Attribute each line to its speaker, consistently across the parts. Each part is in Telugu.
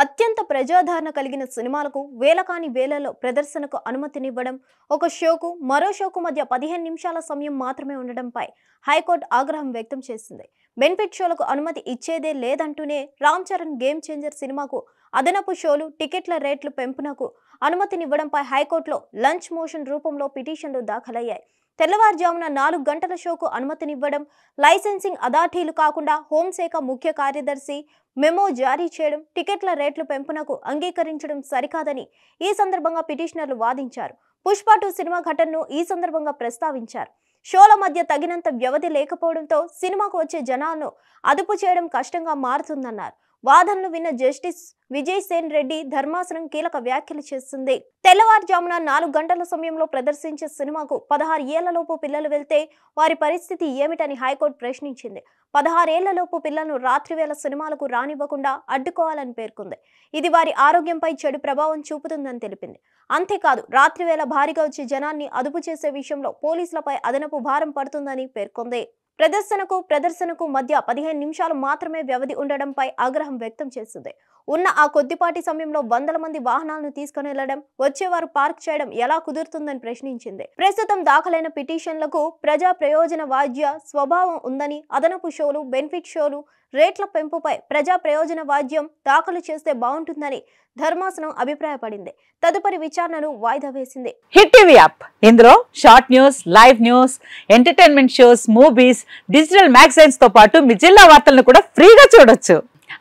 Speaker 1: అత్యంత ప్రజాదరణ కలిగిన సినిమాలకు వేలకాని వేలలో ప్రదర్శనకు అనుమతినివ్వడం, ఒక షోకు మరో షోకు మధ్య 15 నిమిషాల సమయం మాత్రమే ఉండడంపై హైకోర్టు ఆగ్రహం వ్యక్తం చేసింది. బెనిఫిట్ షోలకు అనుమతి ఇచ్చేదే లేదంటూనే రామ్ చరణ్ గేమ్ చేంజర్ సినిమాకు అదనపు షోలు, టికెట్ల రేట్లు పెంపునకు అనుమతినివ్వడంపై హైకోర్టులో లంచ్ మోషన్ రూపంలో పిటిషన్లు దాఖలయ్యాయి. తెల్లవారుజామున 4 గంటల షోకు అనుమతినివ్వడం, లైసెన్సింగ్ అథారిటీలు కాకుండా హోంశాఖ ముఖ్య కార్యదర్శి మెమో జారీ చేయడం, టికెట్ల రేట్లు పెంపునకు అంగీకరించడం సరికాదని ఈ సందర్భంగా పిటిషనర్లు వాదించారు. పుష్ప 2 సినిమా ఘటనను ఈ సందర్భంగా ప్రస్తావించారు. షోల మధ్య తగినంత వ్యవధి లేకపోవడంతో సినిమాకు వచ్చే జనాలను అదుపు చేయడం కష్టంగా మారుతుందన్నారు. వాదనలు విన్న జస్టిస్ విజయ్ సేన్ రెడ్డి ధర్మాసనం కీలక వ్యాఖ్యలు చేస్తుంది. తెల్లవారుజామున 4 గంటల సమయంలో ప్రదర్శించే సినిమాకు 16 ఏళ్లలోపు పిల్లలు వెళ్తే వారి పరిస్థితి ఏమిటని హైకోర్టు ప్రశ్నించింది. 16 ఏళ్లలోపు పిల్లలను రాత్రివేళ సినిమాలకు రానివ్వకుండా అడ్డుకోవాలని పేర్కొంది. ఇది వారి ఆరోగ్యంపై చెడు ప్రభావం చూపుతుందని తెలిపింది. అంతేకాదు, రాత్రివేళ భారీగా వచ్చే జనాన్ని అదుపు చేసే విషయంలో పోలీసులపై అదనపు భారం పడుతుందని పేర్కొంది. ప్రదర్శనకు మధ్య 15 నిమిషాలు మాత్రమే వ్యవధి ఉండడంపై ఆగ్రహం వ్యక్తం చేసింది. ఉన్న ఆ కొద్దిపాటి సమయంలో వందల మంది వాహనాలను తీసుకుని వెళ్లడం, వచ్చేవారు పార్క్ చేయడం ఎలా కుదురుతుందని ప్రశ్నించింది. ప్రస్తుతం దాఖలైన పిటిషన్లకు ప్రజా ప్రయోజన వాజ్య స్వభావం ఉందని, అదనపు షోలు, బెనిఫిట్ షోలు రేట్ల పెంపుపై ప్రజా ప్రయోజన వాద్యం దాఖలు చేస్తే బాగుంటుందని ధర్మాసనం అభిప్రాయపడింది. తదుపరి విచారణను వాయిదా వేసింది.
Speaker 2: హిట్ టీవీ యాప్, ఇందులో short news, live news, entertainment shows, movies, digital magazines తో పాటు మీ జిల్లా వార్తలను కూడా ఫ్రీగా చూడొచ్చు.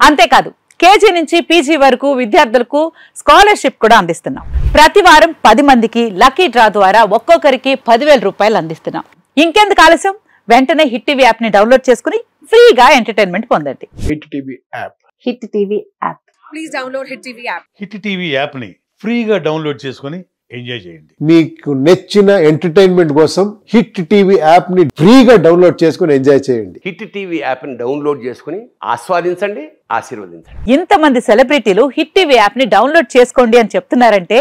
Speaker 2: అంతేకాదు, కేజీ నుంచి పీజీ వరకు విద్యార్థులకు స్కాలర్షిప్ కూడా అందిస్తున్నాం. ప్రతి వారం 10 మందికి లక్కీ డ్రా ద్వారా ఒక్కొక్కరికి 10,000 రూపాయలు అందిస్తున్నాం. ఇంకెందుకు ఆలస్యం, వెంటనే హిట్ టీవీ యాప్ ని డౌన్లోడ్ చేసుకుని ఫ్రీగా ఎంటర్టైన్మెంట్ పొందండి.
Speaker 3: Hit TV app.
Speaker 2: Hit TV app.
Speaker 4: Please download hit TV app.
Speaker 5: Hit TV app ని ఫ్రీగా డౌన్లోడ్ చేసుకుని ఎంజాయ్ చేయండి.
Speaker 3: మీకు నచ్చిన ఎంటర్టైన్మెంట్ కోసం హిట్ టీవీ యాప్ ని ఫ్రీగా డౌన్లోడ్ చేసుకుని ఎంజాయ్ చేయండి.
Speaker 6: హిట్ టీవీ యాప్ ని డౌన్లోడ్ చేసుకుని ఆస్వాదించండి, ఆశీర్వదించండి.
Speaker 2: ఇంతమంది సెలబ్రిటీలు హిట్ టీవీ యాప్ ని డౌన్లోడ్ చేసుకోండి అని చెప్తున్నారంటే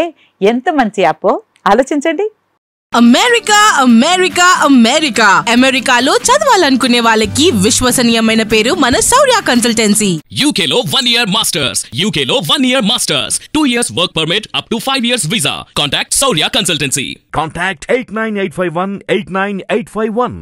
Speaker 2: ఎంత మంచి యాప్ ఆలోచించండి.
Speaker 4: అమెరికా అమెరికా అమెరికా అమెరికాలో చదవాలనుకునే వాళ్ళకి విశ్వసనీయమైన పేరు మన శౌర్య కన్సల్టెన్సీ.
Speaker 7: UK లో 1 year masters, UK లో 1 year masters, 2 years work permit up to 5 years visa. Contact Saurya Consultancy.
Speaker 8: Contact 89851 89851.